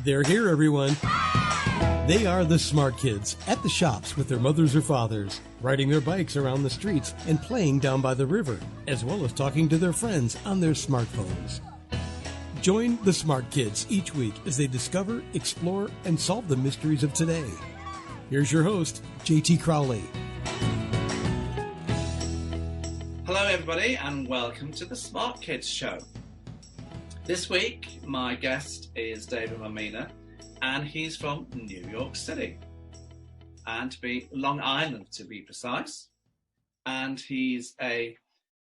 They're here, everyone. They are the smart kids at the shops with their mothers or fathers, riding their bikes around the streets and playing down by the river, as well as talking to their friends on their smartphones. Join the smart kids each week as they discover, explore, and solve the mysteries of today. Here's your host, JT Crowley. Hello, everybody, and welcome to the Smart Kids Show. This week, my guest is David Mammina, and he's from New York City, and to be Long Island, to be precise. And he's an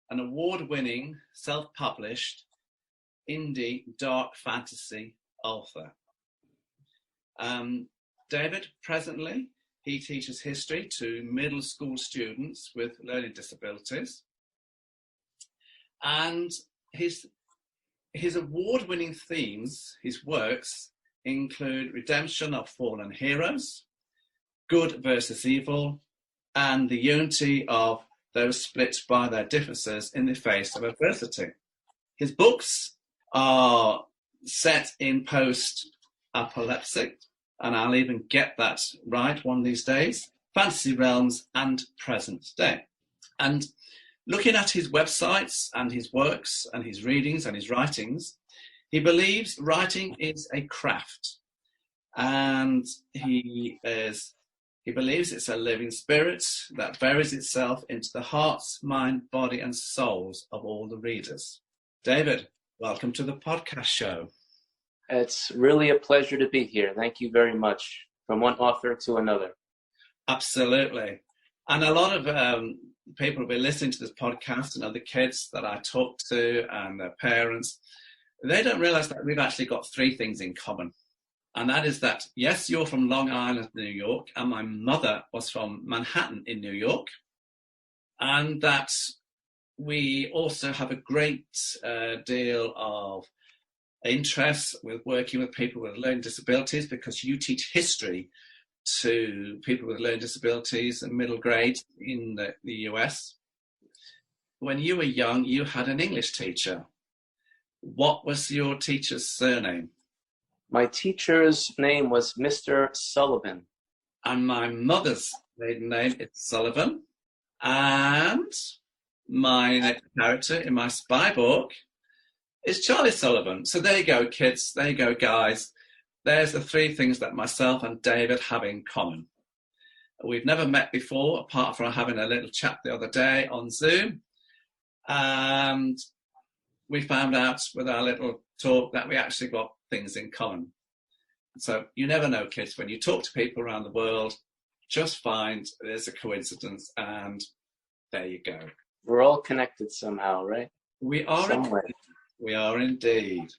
award-winning, self-published indie dark fantasy author. David, presently, he teaches history to middle school students with learning disabilities. And his award-winning themes, his works, include redemption of fallen heroes, good versus evil, and the unity of those split by their differences in the face of adversity. His books are set in post-apocalyptic, and I'll even get that right one of these days, fantasy realms and present day. And looking at his websites and his works and his readings and his writings, he believes writing is a craft, and he believes it's a living spirit that buries itself into the hearts, mind, body, and souls of all the readers. David, welcome to the podcast show. It's really a pleasure to be here. Thank you very much. From one author to another. Absolutely. And a lot of people will be listening to this podcast, and other kids that I talk to and their parents, they don't realize that we've actually got three things in common. And that is that, yes, you're from Long Island, New York, and my mother was from Manhattan in New York. And that we also have a great deal of interest with working with people with learning disabilities, because you teach history to people with learning disabilities in middle grade in the US. When you were young, you had an English teacher. What was your teacher's surname? My teacher's name was Mr. Sullivan. And my mother's maiden name is Sullivan. And my next character in my spy book is Charlie Sullivan. So there you go, kids. There you go, guys. There's the three things that myself and David have in common. We've never met before, apart from having a little chat the other day on Zoom. And we found out with our little talk that we actually got things in common. So you never know, kids. When you talk to people around the world, just find there's a coincidence, and there you go. We're all connected somehow, right? We are. We are indeed.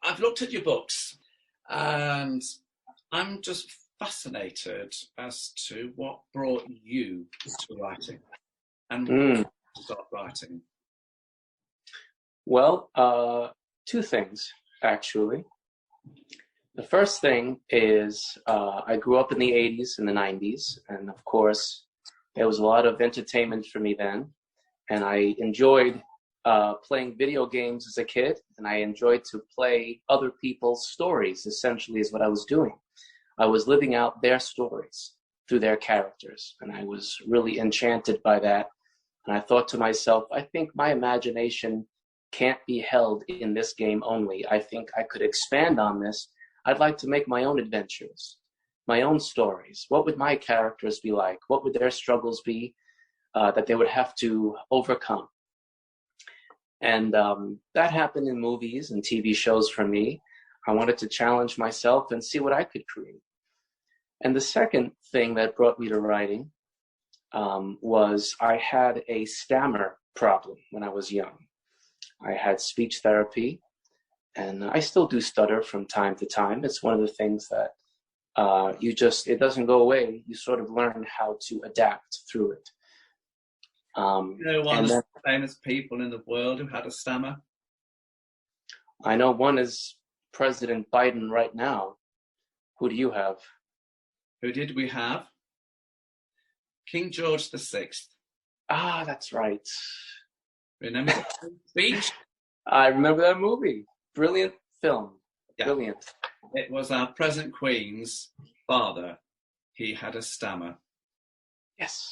I've looked at your books, and I'm just fascinated as to what brought you to writing and to start writing. Well, two things, actually. The first thing is I grew up in the 80s and the 90s, and of course, there was a lot of entertainment for me then, and I enjoyed playing video games as a kid, and I enjoyed to play other people's stories, essentially, is what I was doing. I was living out their stories through their characters, and I was really enchanted by that. And I thought to myself, I think my imagination can't be held in this game only. I think I could expand on this. I'd like to make my own adventures, my own stories. What would my characters be like? What would their struggles be that they would have to overcome? And that happened in movies and TV shows for me. I wanted to challenge myself and see what I could create. And the second thing that brought me to writing was I had a stammer problem when I was young. I had speech therapy, and I still do stutter from time to time. It's one of the things that it doesn't go away. You sort of learn how to adapt through it. You know one of the famous people in the world who had a stammer? I know one is President Biden right now. Who do you have? Who did we have? King George VI. Ah, that's right. Remember the speech? I remember that movie. Brilliant film. Yeah. Brilliant. It was our present Queen's father. He had a stammer. Yes.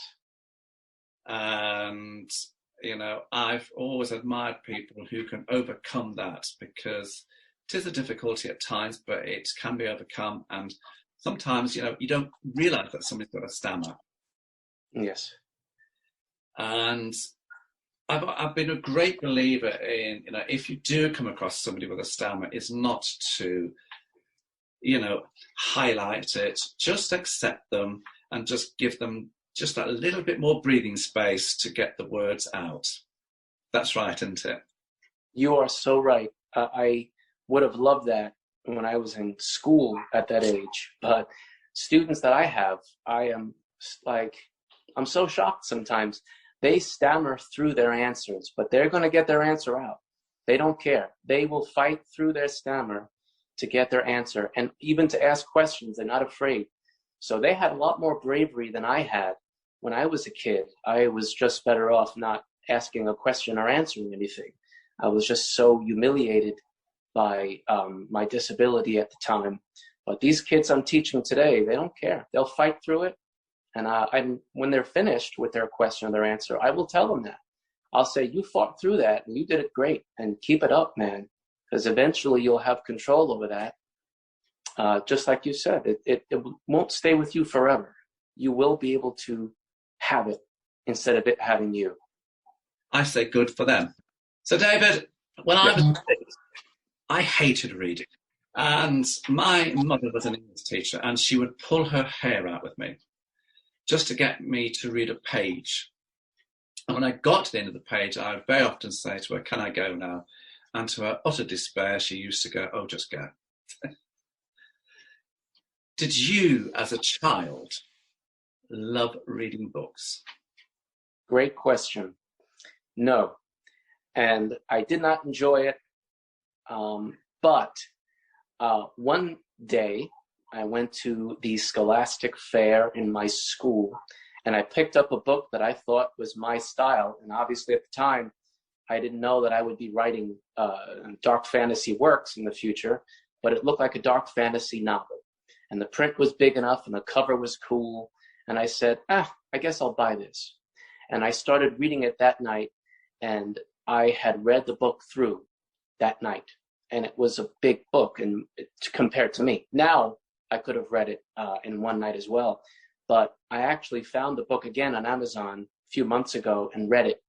And, you know, I've always admired people who can overcome that, because it is a difficulty at times, but it can be overcome. And sometimes, you know, you don't realize that somebody's got a stammer. Yes. And I've been a great believer in, you know, if you do come across somebody with a stammer, is not to, you know, highlight it, just accept them and just give them just a little bit more breathing space to get the words out. That's right, isn't it? You are so right. I would have loved that when I was in school at that age. But students that I have, I'm so shocked sometimes. They stammer through their answers, but they're going to get their answer out. They don't care. They will fight through their stammer to get their answer, and even to ask questions. They're not afraid. So they had a lot more bravery than I had when I was a kid. I was just better off not asking a question or answering anything. I was just so humiliated by my disability at the time. But these kids I'm teaching today, they don't care. They'll fight through it. And when they're finished with their question or their answer, I will tell them that. I'll say, you fought through that and you did it great, and keep it up, man, because eventually you'll have control over that. Just like you said, it won't stay with you forever. You will be able to have it instead of it having you. I say good for them. So, David, when I was a kid, I hated reading. And my mother was an English teacher, and she would pull her hair out with me just to get me to read a page. And when I got to the end of the page, I would very often say to her, can I go now? And to her utter despair, she used to go, oh, just go. Did you, as a child, love reading books? Great question. No. And I did not enjoy it. But one day, I went to the Scholastic Fair in my school, and I picked up a book that I thought was my style. And obviously at the time, I didn't know that I would be writing dark fantasy works in the future, but it looked like a dark fantasy novel. And the print was big enough and the cover was cool. And I said, I guess I'll buy this. And I started reading it that night, and I had read the book through that night. And it was a big book and compared to me. Now, I could have read it in one night as well. But I actually found the book again on Amazon a few months ago and read it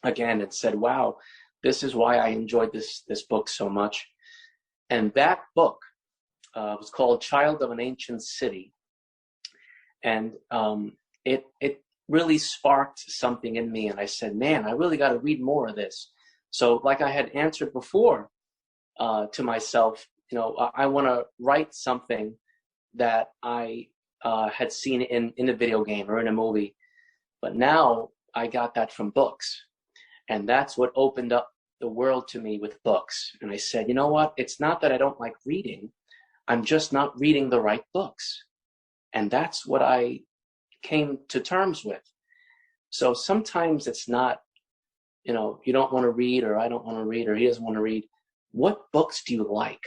again and said, wow, this is why I enjoyed this book so much. And that book was called Child of an Ancient City. And it really sparked something in me. And I said, man, I really got to read more of this. So like I had answered before to myself, you know, I want to write something that I had seen in a video game or in a movie. But now I got that from books. And that's what opened up the world to me with books. And I said, you know what? It's not that I don't like reading. I'm just not reading the right books. And that's what I came to terms with. So sometimes it's not, you know, you don't want to read, or I don't want to read, or he doesn't want to read. What books do you like?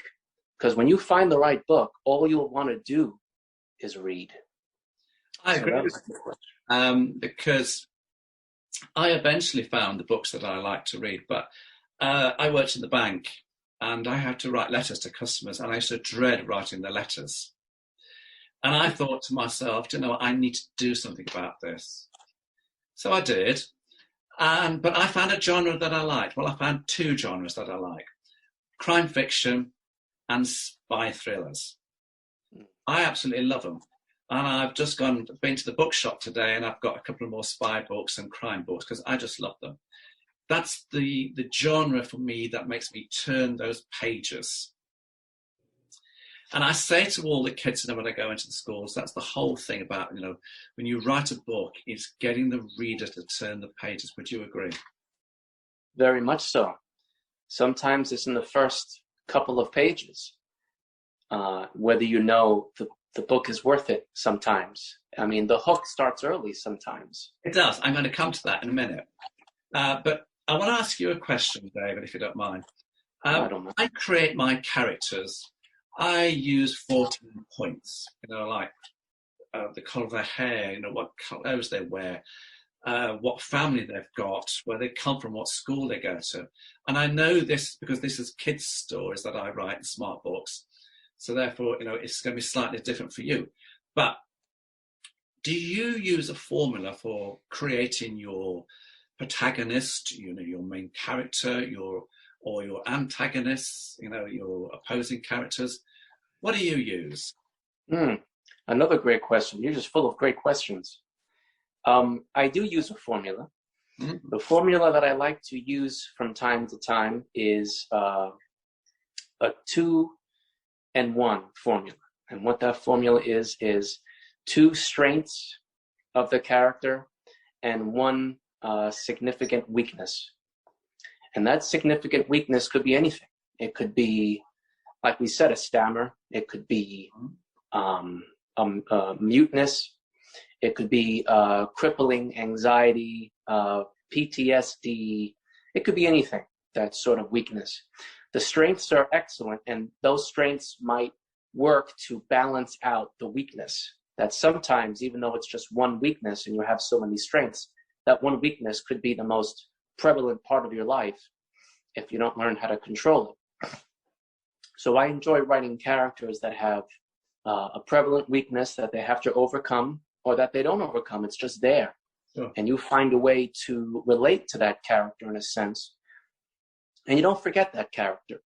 Because when you find the right book, all you'll want to do is read. I agree with you. Because I eventually found the books that I like to read, but I worked in the bank and I had to write letters to customers, and I used to dread writing the letters. And I thought to myself, you know, I need to do something about this. So I did. But I found a genre that I liked. Well, I found two genres that I like: crime fiction and spy thrillers. I absolutely love them. And I've just been to the bookshop today, and I've got a couple of more spy books and crime books because I just love them. That's the genre for me that makes me turn those pages. And I say to all the kids, you know, when I go into the schools, that's the whole thing about, you know, when you write a book, it's getting the reader to turn the pages. Would you agree? Very much so. Sometimes it's in the first couple of pages, whether you know the book is worth it sometimes. I mean, the hook starts early sometimes. It does. I'm going to come to that in a minute. But I want to ask you a question, David, if you don't mind. I don't mind. I create my characters I use 14 points, like the colour of their hair, what clothes they wear, what family they've got, where they come from, what school they go to. And I know this because this is kids' stories that I write in smart books. So therefore, it's going to be slightly different for you. But do you use a formula for creating your protagonist, your main character, your antagonists, your opposing characters? What do you use? Another great question. You're just full of great questions. I do use a formula. Mm-hmm. The formula that I like to use from time to time is a 2-and-1 formula. And what that formula is 2 strengths of the character and 1 significant weakness. And that significant weakness could be anything. It could be, like we said, a stammer. It could be muteness. It could be crippling anxiety, PTSD. It could be anything, that sort of weakness. The strengths are excellent, and those strengths might work to balance out the weakness. That sometimes, even though it's just one weakness and you have so many strengths, that one weakness could be the most prevalent part of your life if you don't learn how to control it. So I enjoy writing characters that have a prevalent weakness that they have to overcome, or that they don't overcome. It's just there. Sure. And you find a way to relate to that character in a sense. And you don't forget that character,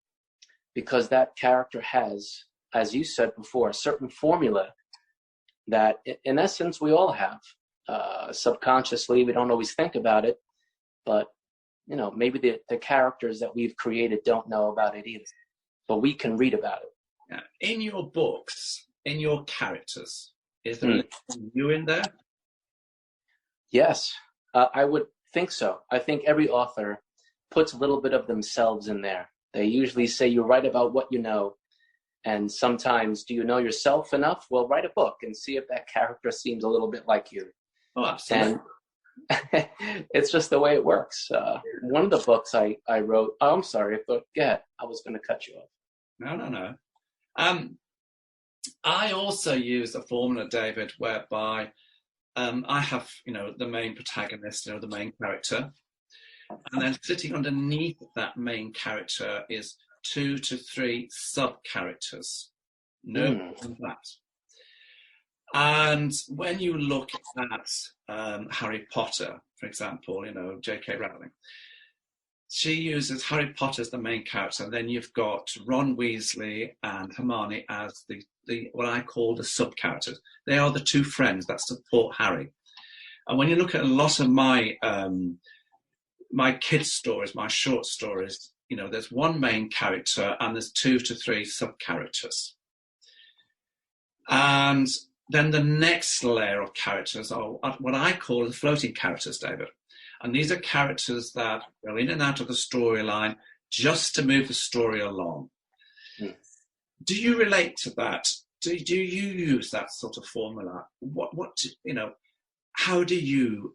because that character has, as you said before, a certain formula that in essence we all have. Subconsciously, we don't always think about it, but maybe the characters that we've created don't know about it either, but we can read about it. Now, in your books, in your characters, is there you in there? Yes, I would think so. I think every author puts a little bit of themselves in there. They usually say you write about what you know. And sometimes, do you know yourself enough? Well, write a book and see if that character seems a little bit like you. Oh, absolutely. And it's just the way it works. One of the books I wrote, I'm sorry, go ahead. I was going to cut you off. No. I also use a formula, David, whereby I have, the main protagonist, the main character. And then sitting underneath that main character is 2 to 3 sub-characters. No more than that. And when you look at Harry Potter, for example, J.K. Rowling, she uses Harry Potter as the main character, and then you've got Ron Weasley and Hermione as the what I call the sub-characters. They are the 2 friends that support Harry. And when you look at a lot of my my kids' stories, my short stories, there's one main character and there's 2 to 3 sub-characters. And then the next layer of characters are what I call the floating characters, David. And these are characters that go in and out of the storyline just to move the story along. Mm. Do you relate to that? Do you use that sort of formula? How do you,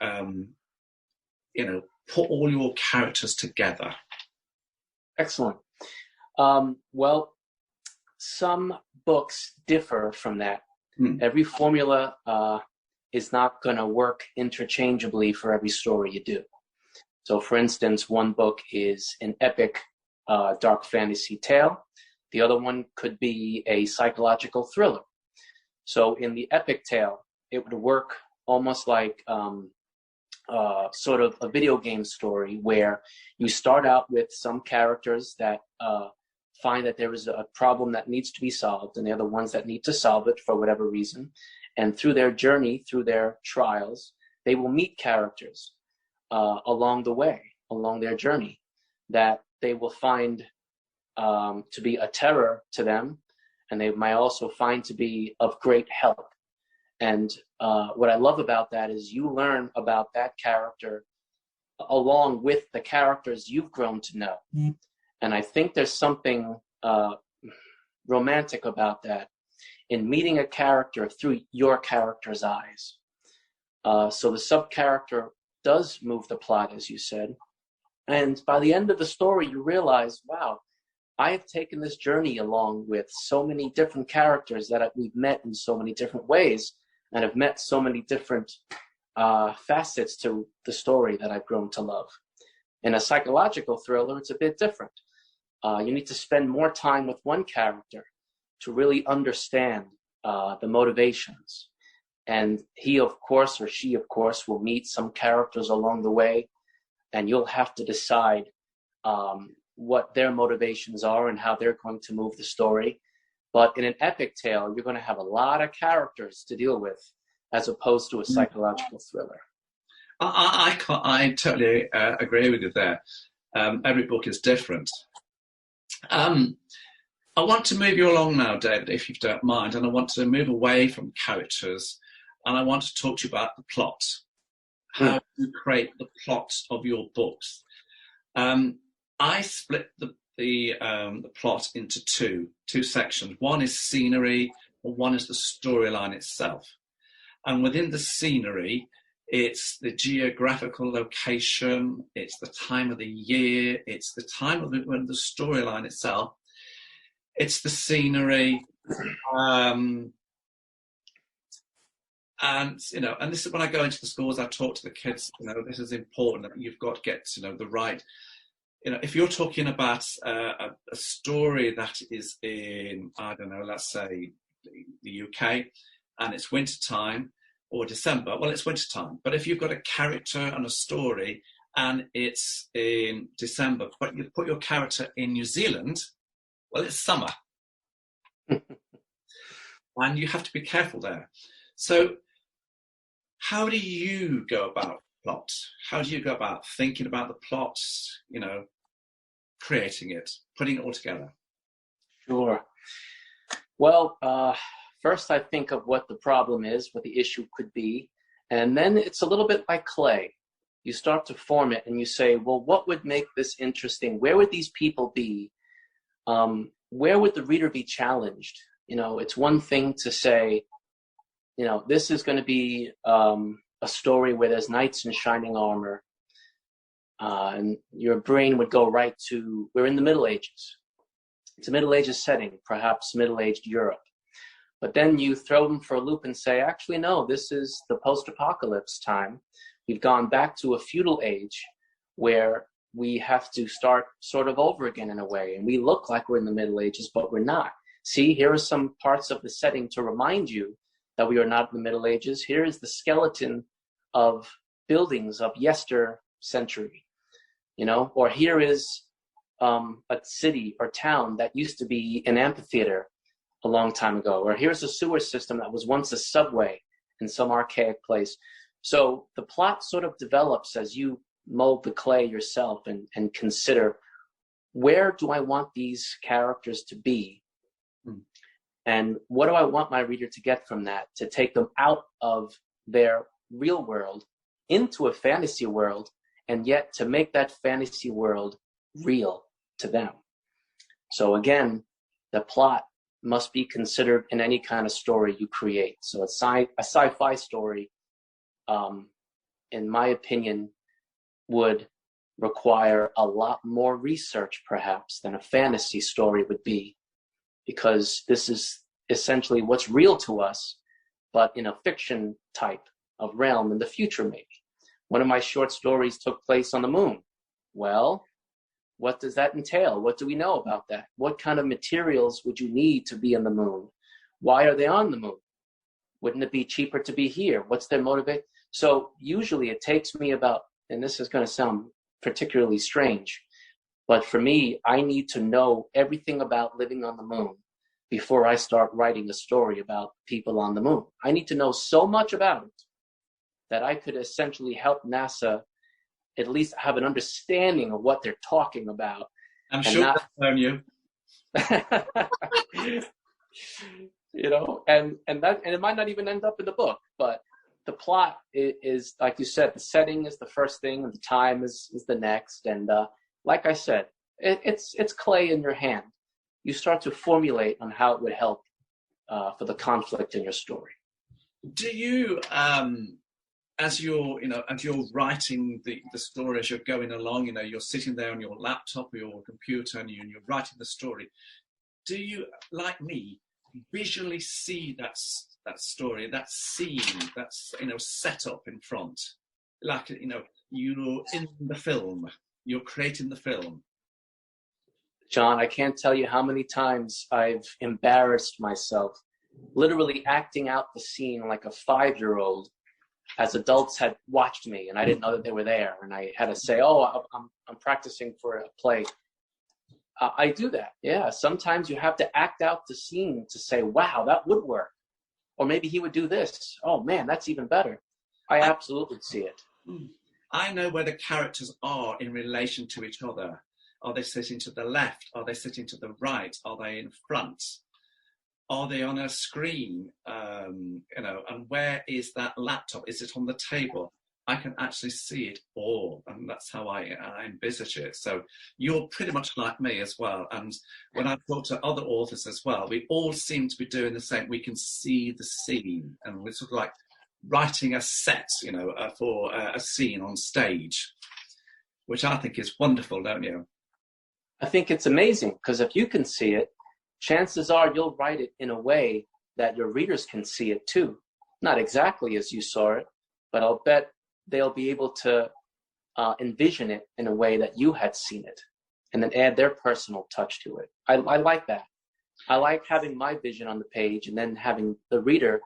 put all your characters together? Excellent. Well, some books differ from that. Every formula is not going to work interchangeably for every story you do. So, for instance, one book is an epic dark fantasy tale. The other one could be a psychological thriller. So in the epic tale, it would work almost like sort of a video game story where you start out with some characters that find that there is a problem that needs to be solved, and they're the ones that need to solve it for whatever reason. And through their journey, through their trials, they will meet characters along the way, along their journey, that they will find to be a terror to them, and they might also find to be of great help. And what I love about that is you learn about that character along with the characters you've grown to know. Mm. And I think there's something romantic about that, in meeting a character through your character's eyes. So the sub-character does move the plot, as you said. And by the end of the story, you realize, wow, I have taken this journey along with so many different characters that we've met in so many different ways, and have met so many different facets to the story that I've grown to love. In a psychological thriller, it's a bit different. You need to spend more time with one character to really understand the motivations. And he, of course, or she, of course, will meet some characters along the way, and you'll have to decide what their motivations are and how they're going to move the story. But in an epic tale, you're going to have a lot of characters to deal with, as opposed to a psychological thriller. I totally agree with you there. Every book is different. I want to move you along now, David, if you don't mind, and I want to move away from characters, and I want to talk to you about the plot. How you create the plot of your books. I split the plot into two sections. One is scenery, and one is the storyline itself. And within the scenery, it's the geographical location, it's the time of the year, it's the time of the storyline itself, it's the scenery, and and this is when I go into the schools, I talk to the kids, this is important, that you've got to get, the right, if you're talking about a story that is in, I don't know, let's say the UK, and it's winter time, or December, well, it's winter time. But if you've got a character and a story and it's in December, but you put your character in New Zealand, well, it's summer. And you have to be careful there. So how do you go about plot? How do you go about thinking about the plot, creating it, putting it all together? Sure. Well, first, I think of what the problem is, what the issue could be, and then it's a little bit like clay. You start to form it, and you say, well, what would make this interesting? Where would these people be? Where would the reader be challenged? It's one thing to say, this is going to be a story where there's knights in shining armor, and your brain would go right to, we're in the Middle Ages. It's a Middle Ages setting, perhaps middle-aged Europe. But then you throw them for a loop and say, actually, no, this is the post-apocalypse time. We've gone back to a feudal age where we have to start sort of over again in a way. And we look like we're in the Middle Ages, but we're not. See, here are some parts of the setting to remind you that we are not in the Middle Ages. Here is the skeleton of buildings of yester century, or here is a city or town that used to be an amphitheater a long time ago, or here's a sewer system that was once a subway in some archaic place. So the plot sort of develops as you mold the clay yourself and consider, where do I want these characters to be? And what do I want my reader to get from that, to take them out of their real world into a fantasy world, and yet to make that fantasy world real to them. So again, the plot must be considered in any kind of story you create. So a sci-fi story, in my opinion, would require a lot more research perhaps than a fantasy story would be, because this is essentially what's real to us, but in a fiction type of realm in the future maybe. One of my short stories took place on the moon. Well, what does that entail? What do we know about that? What kind of materials would you need to be on the moon? Why are they on the moon? Wouldn't it be cheaper to be here? What's their motivation? So usually it takes me about, and this is going to sound particularly strange, but for me, I need to know everything about living on the moon before I start writing a story about people on the moon. I need to know so much about it that I could essentially help NASA at least have an understanding of what they're talking about. I'm sure that's known you. And it might not even end up in the book, but the plot is, like you said, the setting is the first thing, and the time is the next. And like I said, it's clay in your hand. You start to formulate on how it would help for the conflict in your story. Do you as you're, as you're writing the story, as you're going along, you're sitting there on your laptop or your computer and you're writing the story. Do you, like me, visually see that story, that scene, that's, set up in front? Like, you're in the film, you're creating the film. John, I can't tell you how many times I've embarrassed myself, literally acting out the scene like a 5-year-old, as adults had watched me and I didn't know that they were there. And I had to say, oh, I'm practicing for a play. I do that. Yeah. Sometimes you have to act out the scene to say, wow, that would work. Or maybe he would do this. Oh man, that's even better. I absolutely see it. I know where the characters are in relation to each other. Are they sitting to the left? Are they sitting to the right? Are they in front? Are they on a screen? And where is that laptop? Is it on the table? I can actually see it all, and that's how I envisage it. So you're pretty much like me as well. And when I talk to other authors as well, we all seem to be doing the same. We can see the scene, and we're sort of like writing a set, for a scene on stage, which I think is wonderful, don't you? I think it's amazing, because if you can see it, chances are you'll write it in a way that your readers can see it too. Not exactly as you saw it, but I'll bet they'll be able to envision it in a way that you had seen it, and then add their personal touch to it. I like that. I like having my vision on the page and then having the reader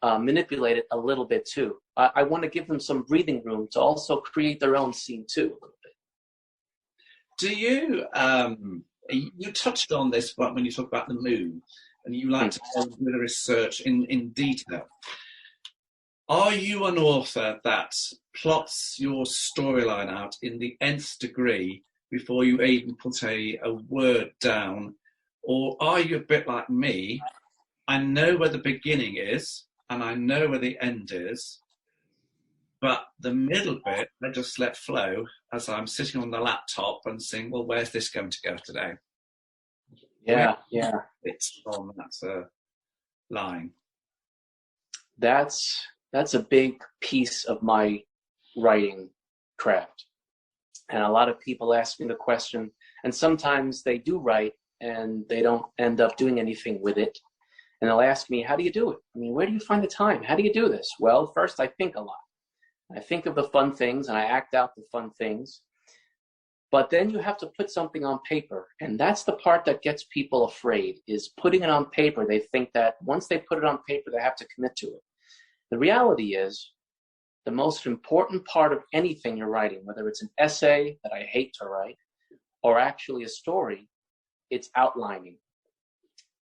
manipulate it a little bit too. I want to give them some breathing room to also create their own scene too a little bit. Do you, you touched on this when you talk about the moon, and you like to do the research in detail. Are you an author that plots your storyline out in the nth degree before you even put a word down? Or are you a bit like me? I know where the beginning is and I know where the end is, but the middle bit I just let flow as I'm sitting on the laptop and saying, well, where's this going to go today? Yeah. It's on that line. That's a big piece of my writing craft. And a lot of people ask me the question, and sometimes they do write and they don't end up doing anything with it. And they'll ask me, how do you do it? I mean, where do you find the time? How do you do this? Well, first I think a lot. I think of the fun things and I act out the fun things. But then you have to put something on paper. And that's the part that gets people afraid, is putting it on paper. They think that once they put it on paper, they have to commit to it. The reality is, the most important part of anything you're writing, whether it's an essay that I hate to write, or actually a story, it's outlining.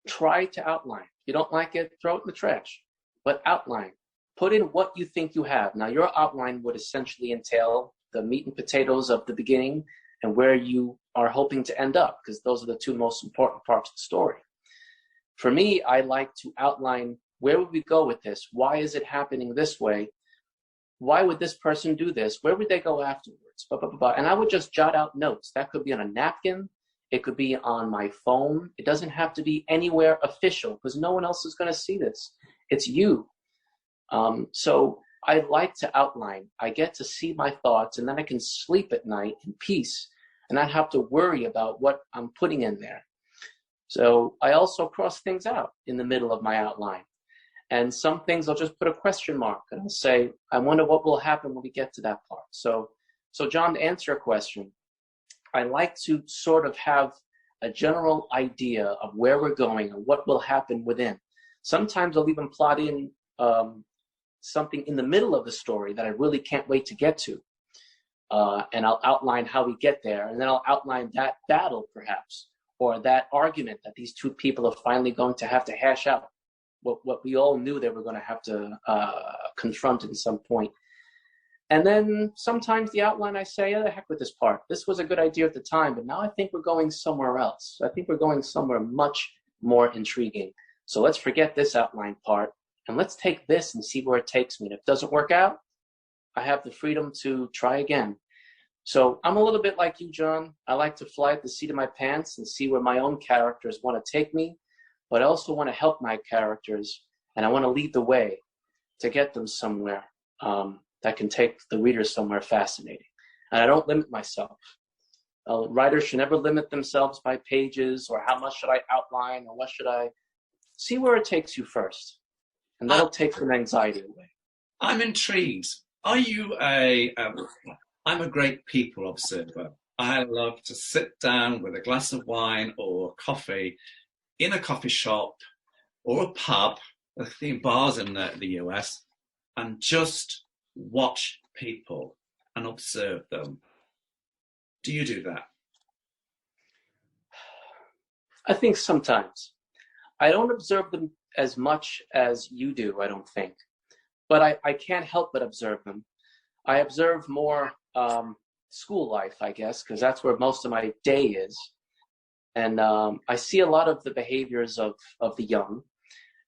Try to outline. If you don't like it, throw it in the trash. But outline. Put in what you think you have. Now, your outline would essentially entail the meat and potatoes of the beginning and where you are hoping to end up, because those are the two most important parts of the story. For me, I like to outline, where would we go with this? Why is it happening this way? Why would this person do this? Where would they go afterwards? Blah, blah, blah, blah. And I would just jot out notes. That could be on a napkin. It could be on my phone. It doesn't have to be anywhere official, because no one else is going to see this. It's you. So I like to outline. I get to see my thoughts, and then I can sleep at night in peace and not have to worry about what I'm putting in there. So I also cross things out in the middle of my outline. And some things I'll just put a question mark and I'll say, I wonder what will happen when we get to that part. So John, to answer your question, I like to sort of have a general idea of where we're going and what will happen within. Sometimes I'll even plot in something in the middle of the story that I really can't wait to get to. And I'll outline how we get there. And then I'll outline that battle, perhaps, or that argument that these two people are finally going to have to hash out. What we all knew they were going to have to confront at some point. And then sometimes the outline, I say, oh, the heck with this part. This was a good idea at the time, but now I think we're going somewhere else. I think we're going somewhere much more intriguing. So let's forget this outline part, and let's take this and see where it takes me. And if it doesn't work out, I have the freedom to try again. So I'm a little bit like you, John. I like to fly at the seat of my pants and see where my own characters want to take me. But I also want to help my characters, and I want to lead the way to get them somewhere. that can take the reader somewhere fascinating. And I don't limit myself. Writers should never limit themselves by pages or how much should I outline or what should I see where it takes you first. And that'll take some anxiety away. I'm intrigued. Are you I'm a great people observer. I love to sit down with a glass of wine or coffee in a coffee shop or a pub, I think bars in the US, and just watch people and observe them. Do you do that? I think sometimes. I don't observe them as much as you do, I don't think. But I can't help but observe them. I observe more school life, I guess, because that's where most of my day is. And I see a lot of the behaviors of the young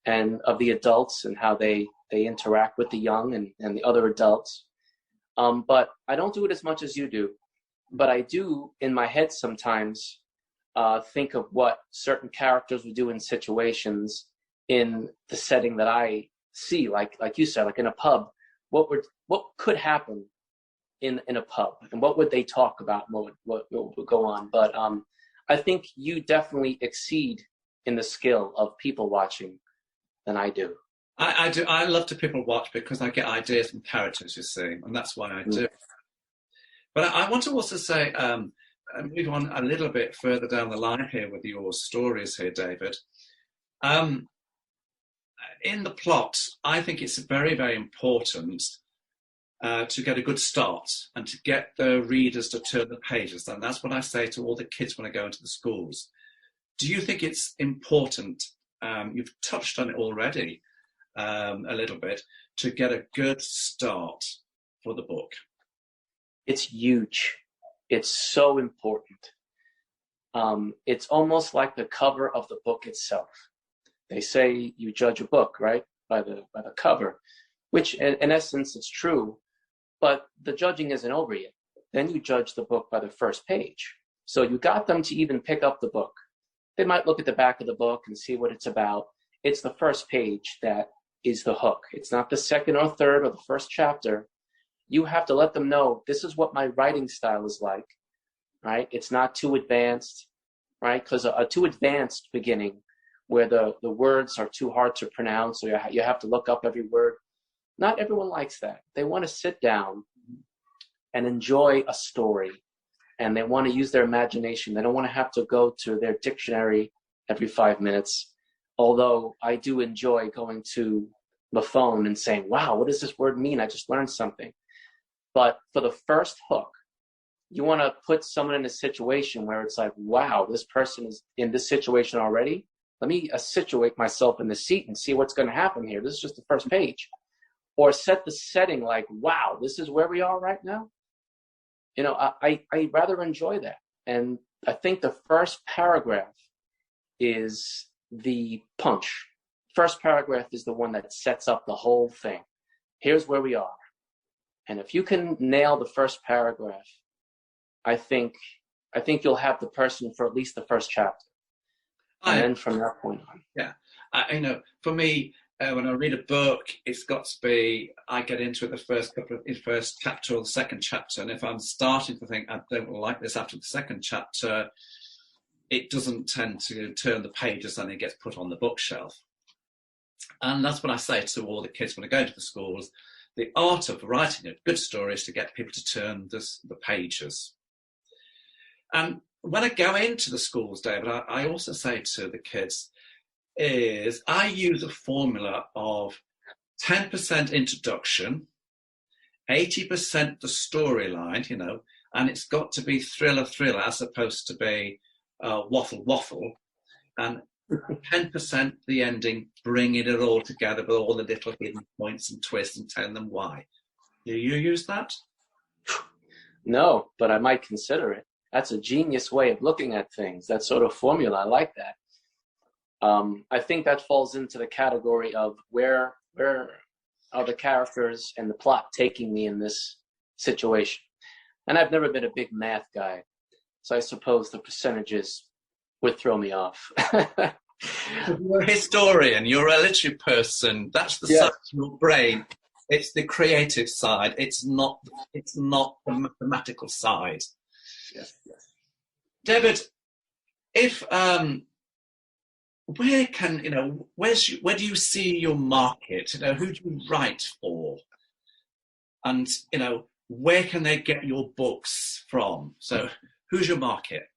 and of the adults and how they interact with the young and the other adults. But I don't do it as much as you do. But I do, in my head sometimes, think of what certain characters would do in situations in the setting that I see, like you said, like in a pub. What could happen in a pub, and what would they talk about? And what would go on? But I think you definitely exceed in the skill of people watching than I do. I do. I love to people watch because I get ideas from characters, you see, and that's why I do. But I want to also say, move on a little bit further down the line here with your stories here, David. In the plot, I think it's very, very important to get a good start and to get the readers to turn the pages. And that's what I say to all the kids when I go into the schools. Do you think it's important, you've touched on it already a little bit, to get a good start for the book? It's huge. It's so important. It's almost like the cover of the book itself. They say you judge a book, right, by the cover, which in essence it's true, but the judging isn't over yet. Then you judge the book by the first page. So you got them to even pick up the book. They might look at the back of the book and see what it's about. It's the first page that is the hook. It's not the second or third or the first chapter. You have to let them know, this is what my writing style is like, right? It's not too advanced, right? Because a too advanced beginning where the words are too hard to pronounce, or you have to look up every word. Not everyone likes that. They want to sit down and enjoy a story, and they want to use their imagination. They don't want to have to go to their dictionary every 5 minutes, although I do enjoy going to the phone and saying, wow, what does this word mean? I just learned something. But for the first hook, you want to put someone in a situation where it's like, wow, this person is in this situation already. Let me situate myself in the seat and see what's going to happen here. This is just the first page. Or set the setting like, wow, this is where we are right now. You know, I rather enjoy that. And I think the first paragraph is the punch. First paragraph is the one that sets up the whole thing. Here's where we are. And if you can nail the first paragraph, I think you'll have the person for at least the first chapter. And then from that point on. Yeah. I know, for me, when I read a book, it's got to be, I get into it the first chapter or the second chapter. And if I'm starting to think, I don't like this after the second chapter, it doesn't tend to turn the pages and it gets put on the bookshelf. And that's what I say to all the kids when I go to the schools. The art of writing a good story is to get people to turn the pages. And when I go into the schools, David, I also say to the kids, I use a formula of 10% introduction, 80% the storyline, and it's got to be thriller as opposed to be waffle, and 10% the ending, bringing it all together with all the little hidden points and twists and telling them why. Do you use that? No, but I might consider it. That's a genius way of looking at things. That sort of formula, I like that. I think that falls into the category of where are the characters and the plot taking me in this situation. And I've never been a big math guy, so I suppose the percentages would throw me off. You're a historian, you're a literary person. That's the side of your brain It's the creative side. It's not the mathematical side. Yes, yes. David, if where do you see your market? Who do you write for? And where can they get your books from? So who's your market?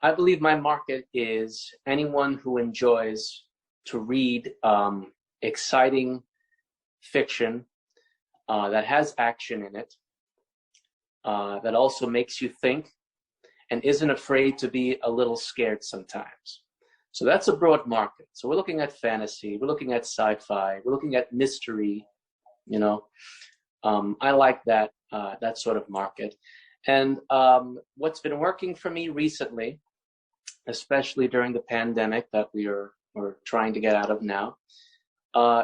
I believe my market is anyone who enjoys to read exciting fiction that has action in it, that also makes you think and isn't afraid to be a little scared sometimes. So that's a broad market. So we're looking at fantasy, we're looking at sci-fi, we're looking at mystery, I like that sort of market. And what's been working for me recently, especially during the pandemic that we're trying to get out of now,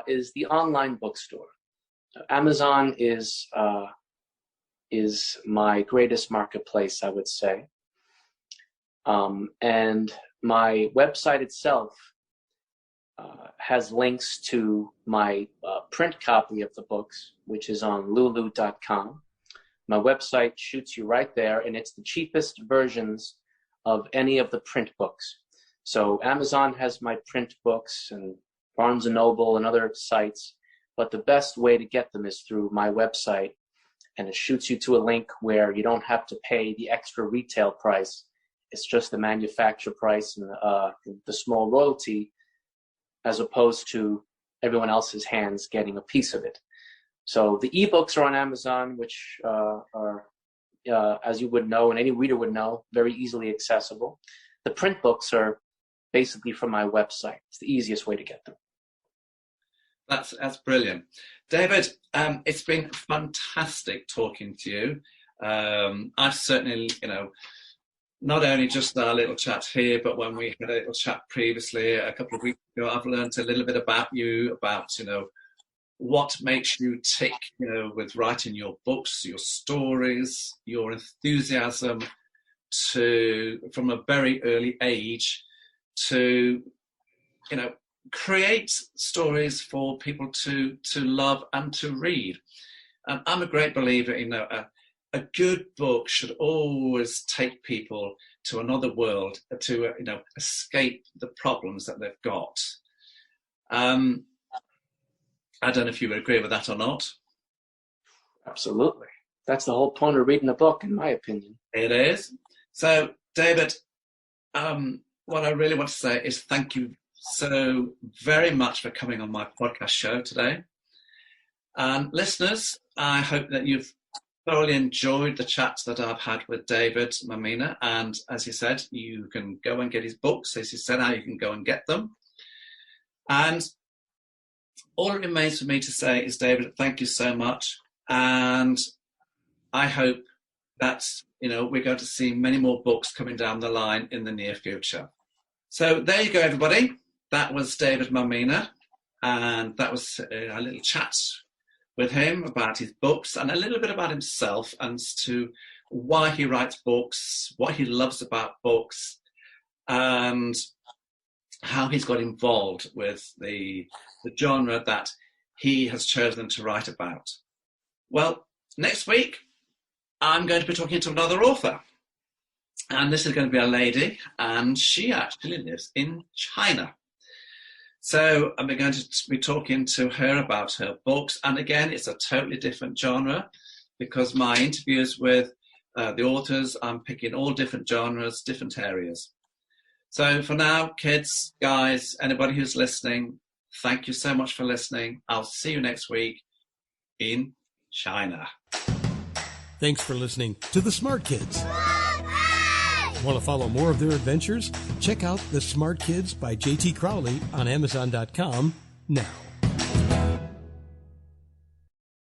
is the online bookstore. Amazon is my greatest marketplace, I would say. And my website itself has links to my print copy of the books, which is on lulu.com. My website shoots you right there, and it's the cheapest versions of any of the print books. So Amazon has my print books and Barnes & Noble and other sites, but the best way to get them is through my website, and it shoots you to a link where you don't have to pay the extra retail price. It's just the manufacturer price and the small royalty, as opposed to everyone else's hands getting a piece of it. So the ebooks are on Amazon, which are, as you would know, and any reader would know, very easily accessible. The print books are basically from my website. It's the easiest way to get them. That's brilliant. David, it's been fantastic talking to you. I've certainly, not only just our little chat here, but when we had a little chat previously a couple of weeks ago, I've learned a little bit about you, about, what makes you tick, with writing your books, your stories, your enthusiasm from a very early age to, create stories for people to love and to read. And I'm a great believer in, a good book should always take people to another world, to escape the problems that they've got. I don't know if you would agree with that or not. Absolutely. That's the whole point of reading a book, in my opinion. It is. So, David, what I really want to say is thank you so very much for coming on my podcast show today. Listeners, I hope that you've thoroughly enjoyed the chat that I've had with David Mammina. And as he said, you can go and get his books. As he said, how you can go and get them. And all it remains for me to say is, David, thank you so much. And I hope that, we're going to see many more books coming down the line in the near future. So there you go, everybody. That was David Mammina. And that was a little chat with him about his books and a little bit about himself and to why he writes books, what he loves about books, and how he's got involved with the genre that he has chosen to write about. Well, next week, I'm going to be talking to another author. And this is going to be a lady, and she actually lives in China. So I'm going to be talking to her about her books. And again, it's a totally different genre because my interviews with the authors, I'm picking all different genres, different areas. So for now, kids, guys, anybody who's listening, thank you so much for listening. I'll see you next week in China. Thanks for listening to The Smart Kids. Want to follow more of their adventures? Check out The Smart Kids by J.T. Crowley on Amazon.com now.